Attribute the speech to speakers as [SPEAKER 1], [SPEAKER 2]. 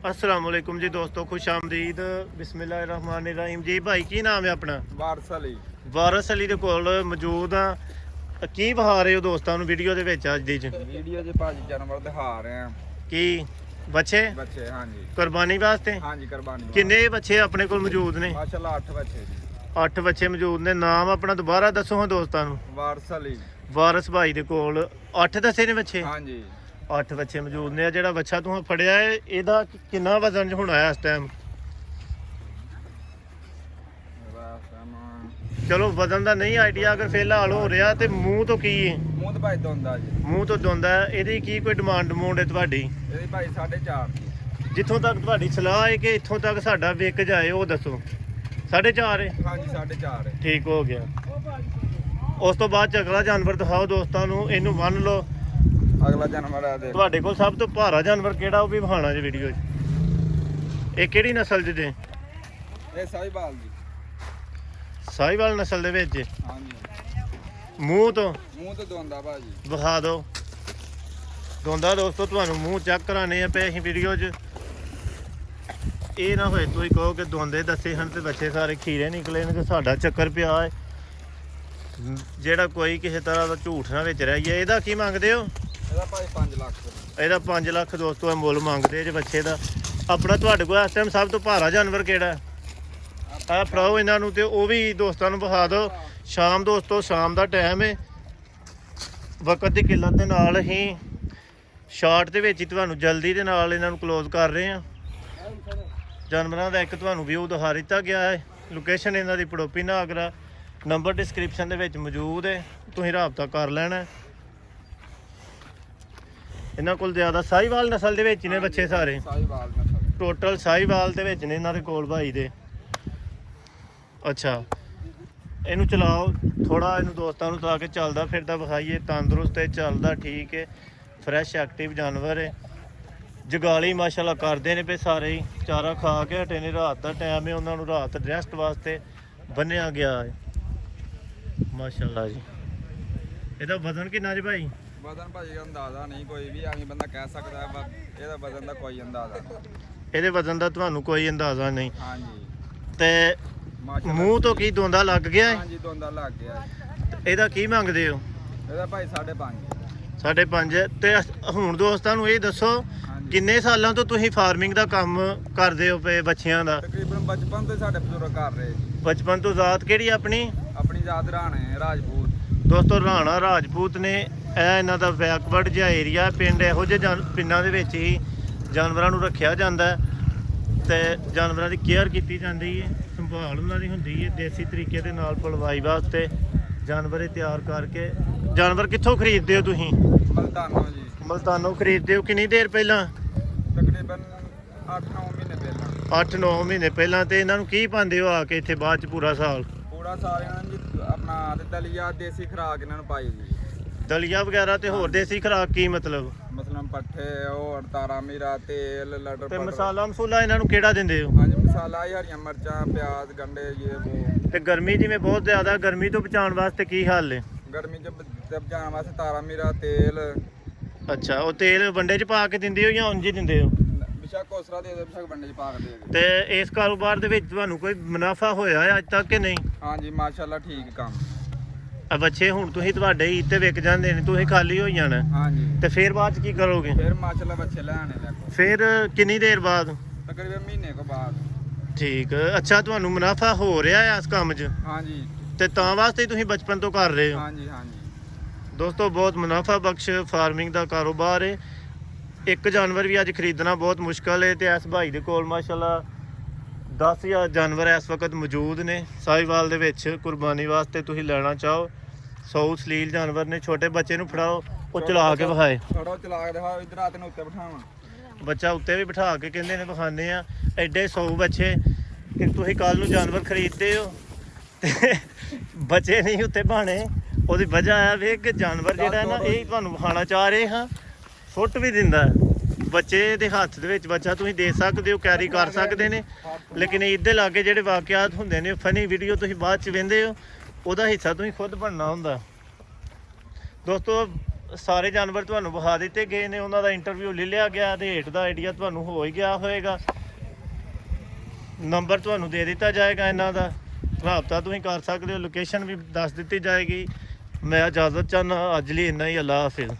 [SPEAKER 1] अस्सलाम वालेकुम जी दोस्तों, खुश आमदीद। बिस्मिल्लाहिर्रहमानिर्रहीम जी। भाई की नाम है अपना?
[SPEAKER 2] ਵਾਰਸ ਅਲੀ
[SPEAKER 1] ਵਾਰਸ ਅਲੀ ਦੇ ਕੋਲ ਮੌਜੂਦ ਆ। ਕੀ ਵਿਖਾ ਰਹੇ ਹੋ ਦੋਸਤਾਂ ਨੂੰ ਵੀਡੀਓ ਦੇ ਵਿੱਚ ਅੱਜ ਦੀ ਚ?
[SPEAKER 2] ਵੀਡੀਓ 'ਚ ਭਾਜੀ ਜਾਨਵਰ ਦਿਖਾ ਰਹੇ ਆ
[SPEAKER 1] ਕੀ ਬੱਚੇ
[SPEAKER 2] ਬੱਚੇ। ਹਾਂਜੀ
[SPEAKER 1] ਕੁਰਬਾਨੀ ਵਾਸਤੇ?
[SPEAKER 2] ਹਾਂਜੀ ਕੁਰਬਾਨੀ
[SPEAKER 1] ਕਿੰਨੇ ਬੱਚੇ ਆਪਣੇ ਕੋਲ ਮੌਜੂਦ ਨੇ?
[SPEAKER 2] ਮਾਸ਼ਾਅੱਲਾ 8 ਬੱਚੇ ਜੀ।
[SPEAKER 1] 8 ਬੱਚੇ ਮੌਜੂਦ ਨੇ। ਨਾਮ ਆਪਣਾ ਦੁਬਾਰਾ ਦੱਸੋ ਹਾਂ ਦੋਸਤਾਂ ਨੂੰ।
[SPEAKER 2] ਵਾਰਸ ਅਲੀ।
[SPEAKER 1] ਵਾਰਸ ਭਾਈ ਦੇ ਕੋਲ 8 ਦੱਸੇ ਨੇ ਬੱਚੇ।
[SPEAKER 2] ਹਾਂਜੀ
[SPEAKER 1] 8 ਬੱਚੇ ਮੌਜੂਦ ਨੇ। ਆ ਜਿਹੜਾ ਬੱਚਾ ਤੂੰ ਫੜਿਆ ਹੈ ਇਹਦਾ ਕਿੰਨਾ ਵਜ਼ਨ ਹੋਣਾ ਹੈ ਇਸ ਟਾਈਮ? ਚਲੋ ਵਜ਼ਨ ਦਾ ਨਹੀਂ ਆਈਡੀਆ, ਅਗਰ ਫਿਲਹਾਲ ਹੋ ਰਿਹਾ ਤੇ ਮੂੰਹ ਤੋਂ ਕੀ ਹੈ?
[SPEAKER 2] ਮੂੰਹ ਤੇ ਭਾਈ ਦੋਂਦਾ ਜੀ।
[SPEAKER 1] ਮੂੰਹ ਤੋਂ ਦੋਂਦਾ ਹੈ। ਇਹਦੀ ਕੀ ਕੋਈ ਡਿਮਾਂਡ ਹੈ ਤੁਹਾਡੀ?
[SPEAKER 2] ਇਹਦੀ ਭਾਈ 4.5
[SPEAKER 1] ਜਿੱਥੋਂ ਤੱਕ ਤੁਹਾਡੀ ਸਲਾਹ ਹੈ ਕਿ ਇੱਥੋਂ ਤੱਕ ਸਾਡਾ ਵਿਕ ਜਾਏ ਉਹ ਦੱਸੋ। 4.5 ਹੈ?
[SPEAKER 2] ਹਾਂਜੀ 4.5 ਹੈ।
[SPEAKER 1] ਠੀਕ ਹੋ ਗਿਆ। ਉਸ ਤੋਂ ਬਾਅਦ 'ਚ ਅਗਲਾ ਜਾਨਵਰ ਦਿਖਾਓ ਦੋਸਤਾਂ ਨੂੰ। ਇਹਨੂੰ ਮੰਨ ਲਓ
[SPEAKER 2] ਅਗਲਾ ਜਾਨਵਰ ਆ ਦੇ
[SPEAKER 1] ਤੁਹਾਡੇ ਕੋਲ ਸਭ ਤੋਂ ਭਾਰਾ ਜਾਨਵਰ ਕਿਹੜਾ, ਉਹ ਵੀ ਵਿਖਾਉਣਾ ਜੀ ਵੀਡੀਓ 'ਚ। ਇਹ ਕਿਹੜੀ ਨਸਲ ਦੇ ਜੇ?
[SPEAKER 2] ਇਹ ਸਾਹੀਵਾਲ ਜੀ।
[SPEAKER 1] ਸਾਹੀਵਾਲ ਨਸਲ ਦੇ ਵਿੱਚ।
[SPEAKER 2] ਹਾਂਜੀ
[SPEAKER 1] ਮੂੰਹ ਤੋਂ
[SPEAKER 2] ਮੂੰਹ ਤੇ ਦੋਂਦਾ ਭਾਜੀ।
[SPEAKER 1] ਵਿਖਾ ਦਿਓ। ਦੋਂਦਾ ਦੋਸਤੋ ਤੁਹਾਨੂੰ ਮੂੰਹ ਚੈੱਕ ਕਰਾਣੇ ਆ ਪਏ ਅਸੀਂ ਵੀਡੀਓ 'ਚ। ਇਹ ਨਾ ਹੋਏ ਤੁਸੀਂ ਕਹੋ ਕਿ ਦੋਂਦੇ ਦੱਸੇ ਹਨ ਤੇ ਬੱਚੇ ਸਾਰੇ ਖੀਰੇ ਨਿਕਲੇ ਨੇ ਤੇ ਸਾਡਾ ਚੱਕਰ ਪਿਆ ਹੈ। ਜਿਹੜਾ ਕੋਈ ਕਿਸੇ ਤਰ੍ਹਾਂ ਦਾ ਝੂਠ ਨਾ ਵਿੱਚ ਰਹਿ ਗਿਆ। ਇਹਦਾ ਕੀ ਮੰਗਦੇ ਹੋ?
[SPEAKER 2] ਇਹਦਾ ਭਾਈ 5 ਲੱਖ ਰੁਪਏ।
[SPEAKER 1] ਇਹਦਾ 5 ਲੱਖ ਦੋਸਤੋ ਇਹ ਮੁੱਲ ਮੰਗਦੇ ਜੇ ਬੱਚੇ ਦਾ। ਆਪਣਾ ਤੁਹਾਡੇ ਕੋਲ ਇਸ ਟਾਈਮ ਸਭ ਤੋਂ ਭਾਰਾ ਜਾਨਵਰ ਕਿਹੜਾ? ਆ ਫੜਾਓ ਇਹਨਾਂ ਨੂੰ ਤੇ ਉਹ ਵੀ ਦੋਸਤਾਂ ਨੂੰ ਵਿਖਾ ਦਿਓ। ਸ਼ਾਮ ਦੋਸਤੋ, ਸ਼ਾਮ ਦਾ ਟਾਈਮ ਹੈ। ਵਕਤ ਦੀ ਕਿੱਲਤ ਦੇ ਨਾਲ ਹੀ ਸ਼ਾਰਟ ਦੇ ਵਿੱਚ ਹੀ ਤੁਹਾਨੂੰ ਜਲਦੀ ਦੇ ਨਾਲ ਇਹਨਾਂ ਨੂੰ ਕਲੋਜ਼ ਕਰ ਰਹੇ ਹਾਂ। ਜਾਨਵਰਾਂ ਦਾ ਇੱਕ ਤੁਹਾਨੂੰ ਵਿਊ ਦਿਖਾ ਦਿੱਤਾ ਗਿਆ ਹੈ। ਲੋਕੇਸ਼ਨ ਇਹਨਾਂ ਦੀ ਪੜੋਪੀ ਨਾਗਰਾ। ਨੰਬਰ ਡਿਸਕ੍ਰਿਪਸ਼ਨ ਦੇ ਵਿੱਚ ਮੌਜੂਦ ਹੈ, ਤੁਸੀਂ ਰਾਬਤਾ ਕਰ ਲੈਣਾ। ਇਹਨਾਂ ਕੋਲ ਜ਼ਿਆਦਾ ਸਾਹੀਵਾਲ ਨਸਲ ਦੇ ਵਿੱਚ ਨੇ ਬੱਚੇ ਸਾਰੇ।
[SPEAKER 2] ਸਾਹੀਵਾਲ ਨਸਲ।
[SPEAKER 1] ਟੋਟਲ ਸਾਹੀਵਾਲ ਦੇ ਵਿੱਚ ਨੇ ਇਹਨਾਂ ਦੇ ਕੋਲ ਭਾਈ ਦੇ। ਅੱਛਾ ਇਹਨੂੰ ਚਲਾਓ ਥੋੜਾ, ਇਹਨੂੰ ਦੋਸਤਾਂ ਨੂੰ ਤਾਂ ਕਿ ਚੱਲਦਾ ਫਿਰਦਾ ਵਿਖਾਈਏ। ਤੰਦਰੁਸਤ ਹੈ, ਚੱਲਦਾ ਠੀਕ ਹੈ, ਫਰੈਸ਼ ਐਕਟਿਵ ਜਾਨਵਰ ਹੈ। ਜਗਾਲੀ ਮਾਸ਼ਾਅੱਲਾ ਕਰਦੇ ਨੇ ਪਏ ਸਾਰੇ ਹੀ। ਚਾਰਾ ਖਾ ਕੇ ਹਟੇ ਨੇ। ਰਾਤ ਦਾ ਟਾਈਮ ਹੈ, ਉਹਨਾਂ ਨੂੰ ਰਾਤ ਰੈਸਟ ਵਾਸਤੇ ਬੰਨਿਆ ਗਿਆ ਹੈ ਮਾਸ਼ਾਅੱਲਾ ਜੀ। ਇਹਦਾ ਵਜ਼ਨ ਕਿੰਨਾ ਜੀ ਭਾਈ?
[SPEAKER 2] ਵਜ਼ਨ ਭਾਜੀ ਦਾ ਅੰਦਾਜ਼ਾ ਨਹੀਂ, ਕੋਈ ਵੀ ਐਵੇਂ ਬੰਦਾ ਕਹਿ ਸਕਦਾ ਹੈ, ਇਹਦਾ ਵਜ਼ਨ ਦਾ ਕੋਈ ਅੰਦਾਜ਼ਾ ਨਹੀਂ।
[SPEAKER 1] ਇਹਦੇ ਵਜ਼ਨ ਦਾ ਤੁਹਾਨੂੰ ਕੋਈ ਅੰਦਾਜ਼ਾ ਨਹੀਂ।
[SPEAKER 2] ਹਾਂਜੀ
[SPEAKER 1] ਤੇ ਮੂੰਹ ਤੋਂ ਕੀ ਦੋਂਦਾ ਲੱਗ ਗਿਆ ਹੈ?
[SPEAKER 2] ਹਾਂਜੀ ਦੋਂਦਾ ਲੱਗ ਗਿਆ।
[SPEAKER 1] ਇਹਦਾ ਕੀ ਮੰਗਦੇ ਹੋ?
[SPEAKER 2] ਇਹਦਾ ਭਾਈ 5.5।
[SPEAKER 1] 5.5 ਤੇ ਹੁਣ ਦੋਸਤਾਂ ਨੂੰ ਇਹ ਦੱਸੋ
[SPEAKER 2] ਹਾਂਜੀ
[SPEAKER 1] ਕਿੰਨੇ ਸਾਲਾਂ ਤੋਂ ਤੁਸੀਂ ਫਾਰਮਿੰਗ ਦਾ ਕੰਮ ਕਰਦੇ ਹੋ ਪਏ ਬੱਚਿਆਂ ਦਾ?
[SPEAKER 2] ਤਕਰੀਬਨ ਬਚਪਨ ਤੋਂ ਹੀ ਸਾਡੇ ਬਜ਼ੁਰਗ ਕਰ ਰਹੇ ਜੀ।
[SPEAKER 1] ਬਚਪਨ ਤੋਂ ਜ਼ਾਤ ਕਿਹੜੀ ਆਪਣੀ?
[SPEAKER 2] ਆਪਣੀ ਜ਼ਾਤ ਰਾਣੇ ਰਾਜਪੂਤ।
[SPEAKER 1] ਦੋਸਤੋ ਰਾਣਾ ਰਾਜਪੂਤ ਨੇ। ਇਹ ਇਹਨਾਂ ਦਾ ਬੈਕਵਰਡ ਜਿਹਾ ਏਰੀਆ ਪਿੰਡ। ਇਹੋ ਜਿਹੇ ਪਿੰਡਾਂ ਦੇ ਵਿੱਚ ਹੀ ਜਾਨਵਰਾਂ ਨੂੰ ਰੱਖਿਆ ਜਾਂਦਾ ਹੈ ਤੇ ਜਾਨਵਰਾਂ ਦੀ ਕੇਅਰ ਕੀਤੀ ਜਾਂਦੀ ਹੈ, ਸੰਭਾਲ ਉਹਨਾਂ ਦੀ ਹੁੰਦੀ ਹੈ ਦੇਸੀ ਤਰੀਕੇ ਦੇ ਨਾਲ ਪਲਵਾਈ ਵਾਸਤੇ। ਜਾਨਵਰ ਇਹ ਤਿਆਰ ਕਰਕੇ। ਜਾਨਵਰ ਕਿੱਥੋਂ ਖਰੀਦਦੇ ਹੋ ਤੁਸੀਂ?
[SPEAKER 2] ਮਲਤਾਨੋ ਜੀ।
[SPEAKER 1] ਮਲਤਾਨੋਂ ਖਰੀਦਦੇ ਹੋ? ਕਿੰਨੀ ਦੇਰ ਪਹਿਲਾਂ?
[SPEAKER 2] ਤਕਰੀਬਨ 8-9 ਮਹੀਨੇ ਪਹਿਲਾਂ।
[SPEAKER 1] 8-9 ਮਹੀਨੇ ਪਹਿਲਾਂ। ਤੇ ਇਹਨਾਂ ਨੂੰ ਕੀ ਪਾਉਂਦੇ ਹੋ ਆ ਕੇ ਇੱਥੇ ਬਾਅਦ ਚ ਪੂਰਾ ਸਾਲ?
[SPEAKER 2] ਪੂਰਾ ਸਾਰਿਆਂ ਨੂੰ ਜੀ ਆਪਣਾ ਦਲੀਆ ਦੇਸੀ ਖੁਰਾਕ ਇਹਨਾਂ ਨੂੰ ਪਾਈ ਜੀ।
[SPEAKER 1] ਦਲੀਆ ਵਗੈਰਾ ਤੇ ਹੋਰ ਦੇਸੀ ਖੁਰਾਕ ਕੀ ਮਤਲਬ?
[SPEAKER 2] ਮਸਲਨ ਪੱਠੇ, ਉਹ ਤਾਰਾ ਮੀਰਾ, ਤੇਲ, ਲਟਰ
[SPEAKER 1] ਤੇ
[SPEAKER 2] ਪਟਰ।
[SPEAKER 1] ਮਸਾਲਾ ਮਸੂਲਾ ਇਹਨਾਂ ਨੂੰ ਕਿਹੜਾ ਦਿੰਦੇ ਹੋ?
[SPEAKER 2] ਹਾਂਜੀ ਮਸਾਲਾ ਹੀ ਹਰੀਆਂ ਮਿਰਚਾਂ, ਪਿਆਜ਼, ਗੰਡੇ ਇਹ
[SPEAKER 1] ਤੇ ਗਰਮੀ ਜਿਵੇਂ ਬਹੁਤ ਜ਼ਿਆਦਾ, ਗਰਮੀ ਤੋਂ ਬਚਾਉਣ ਵਾਸਤੇ ਕੀ ਹੱਲ ਹੈ?
[SPEAKER 2] ਗਰਮੀ ਚ ਬਚਾਉਣ ਵਾਸਤੇ ਤਾਰਾ ਮੀਰਾ, ਤੇਲ।
[SPEAKER 1] ਅੱਛਾ ਉਹ ਤੇਲ ਵੰਡੇ ਚ ਪਾ ਕੇ ਦਿੰਦੇ ਹੋ ਜਾਂ ਉਂਝ ਹੀ ਦਿੰਦੇ ਹੋ?
[SPEAKER 2] ਬਿਸ਼ੱਕ ਕੋਸਰਾ ਦੇ ਦਿਓ, ਬਿਸ਼ੱਕ ਬੰਡੇ ਚ ਪਾ ਕੇ ਦੇ ਦਿਓ।
[SPEAKER 1] ਤੇ ਇਸ ਕਾਰੋਬਾਰ ਦੇ ਵਿੱਚ ਤੁਹਾਨੂੰ ਕੋਈ ਮੁਨਾਫਾ ਹੋਇਆ ਹੈ ਅੱਜ ਤੱਕ ਕਿ ਨਹੀਂ?
[SPEAKER 2] ਹਾਂਜੀ ਮਾਸ਼ਾਅੱਲਾ ਠੀਕ ਕੰਮ।
[SPEAKER 1] ਆ ਬੱਚੇ ਹੁਣ ਤੁਸੀਂ ਤੁਹਾਡੇ ਹੀ ਤੇ ਵਿਕ ਜਾਂਦੇ ਨੇ, ਤੁਸੀਂ ਖਾਲੀ ਹੋ ਜਾਣਾ
[SPEAKER 2] ਹਾਂਜੀ
[SPEAKER 1] ਤੇ ਫਿਰ ਬਾਅਦ ਚ ਕੀ ਕਰੋਗੇ?
[SPEAKER 2] ਫਿਰ ਮਾਸ਼ਾਅੱਲਾ ਬੱਚੇ ਲੈ ਆਣੇ ਨੇ
[SPEAKER 1] ਫਿਰ ਕਿੰਨੀ ਦੇਰ ਬਾਅਦ?
[SPEAKER 2] ਤਕਰੀਬਨ ਮਹੀਨੇ ਕੋ ਬਾਅਦ।
[SPEAKER 1] ਠੀਕ। ਅੱਛਾ ਤੁਹਾਨੂੰ ਮੁਨਾਫਾ ਹੋ ਰਿਹਾ ਹੈ ਇਸ ਕੰਮ 'ਚ
[SPEAKER 2] ਹਾਂਜੀ
[SPEAKER 1] ਤੇ ਤਾਂ ਵਾਸਤੇ ਤੁਸੀਂ ਬਚਪਨ ਤੋਂ ਕਰ ਰਹੇ ਹੋ?
[SPEAKER 2] ਹਾਂਜੀ ਹਾਂਜੀ
[SPEAKER 1] ਦੋਸਤੋ ਬਹੁਤ ਮੁਨਾਫਾ ਬਖਸ਼ ਫਾਰਮਿੰਗ ਦਾ ਕਾਰੋਬਾਰ ਹੈ। ਇੱਕ ਜਾਨਵਰ ਵੀ ਅੱਜ ਖਰੀਦਣਾ ਬਹੁਤ ਮੁਸ਼ਕਲ ਹੈ ਤੇ ਇਸ ਭਾਈ ਦੇ ਕੋਲ ਮਾਸ਼ਾਅੱਲਾ 10,000 ਜਾਨਵਰ ਇਸ ਵਕਤ ਮੌਜੂਦ ਨੇ ਸਾਹੀਵਾਲ ਦੇ ਵਿੱਚ। ਕੁਰਬਾਨੀ ਵਾਸਤੇ ਤੁਸੀਂ ਲੈਣਾ ਚਾਹੋ 100 ਸਲੀਲ ਜਾਨਵਰ ਨੇ। ਛੋਟੇ ਬੱਚੇ ਨੂੰ ਫੜਾਓ, ਉਹ ਚਲਾ ਕੇ ਵਿਖਾਏ।
[SPEAKER 2] ਥੋੜਾ ਚਲਾ ਕੇ ਦਿਖਾਓ। ਇਧਰ ਰਾਤ ਨੂੰ ਉੱਤੇ ਬਿਠਾਵਾਂ।
[SPEAKER 1] ਬੱਚਾ ਉੱਤੇ ਵੀ ਬਿਠਾ ਕੇ ਕਹਿੰਦੇ ਨੇ ਵਿਖਾਉਂਦੇ ਆ। ਐਡੇ 100 ਬੱਚੇ ਕਿ ਤੁਸੀਂ ਕੱਲ ਨੂੰ ਜਾਨਵਰ ਖਰੀਦਦੇ ਹੋ ਤੇ ਬੱਚੇ ਨਹੀਂ ਉੱਤੇ ਬਹਾਣੇ। ਉਹਦੀ ਵਜ੍ਹਾ ਆ ਵੀ ਕਿ ਜਾਨਵਰ ਜਿਹੜਾ ਨਾ ਇਹ ਤੁਹਾਨੂੰ ਵਿਖਾਉਣਾ ਚਾਹ ਰਹੇ ਹਾਂ, ਫੁੱਟ ਵੀ ਦਿੰਦਾ ਬੱਚੇ ਦੇ ਹੱਥ ਦੇ ਵਿੱਚ। ਬੱਚਾ ਤੁਸੀਂ ਦੇ ਸਕਦੇ ਹੋ, ਕੈਰੀ ਕਰ ਸਕਦੇ ਨੇ। ਲੇਕਿਨ ਇਹਦੇ ਲਾਗੇ ਜਿਹੜੇ ਵਾਕਿਆਤ ਹੁੰਦੇ ਨੇ, ਫਨੀ ਵੀਡੀਓ ਤੁਸੀਂ ਬਾਅਦ ਚ ਵੇਖਦੇ ਹੋ, ਉਹਦਾ ਹਿੱਸਾ ਤੁਸੀਂ ਖੁਦ ਬਣਨਾ ਹੁੰਦਾ। ਦੋਸਤੋ ਸਾਰੇ ਜਾਨਵਰ ਤੁਹਾਨੂੰ ਵਿਖਾ ਦਿੱਤੇ ਗਏ ਨੇ, ਉਹਨਾਂ ਦਾ ਇੰਟਰਵਿਊ ਲੈ ਲਿਆ ਗਿਆ, ਰੇਟ ਦਾ ਆਈਡੀਆ ਤੁਹਾਨੂੰ ਹੋ ਹੀ ਗਿਆ ਹੋਏਗਾ। ਨੰਬਰ ਤੁਹਾਨੂੰ ਦੇ ਦਿੱਤਾ ਜਾਏਗਾ, ਇਹਨਾਂ ਦਾ ਰਾਬਤਾ ਤੁਸੀਂ ਕਰ ਸਕਦੇ ਹੋ, ਲੋਕੇਸ਼ਨ ਵੀ ਦੱਸ ਦਿੱਤੀ ਜਾਏਗੀ। ਮੈਂ ਇਜਾਜ਼ਤ ਚਾਹੁੰਦਾ ਅੱਜ ਲਈ ਇੰਨਾ ਹੀ। ਅੱਲਾ ਹਾਫਿਜ਼।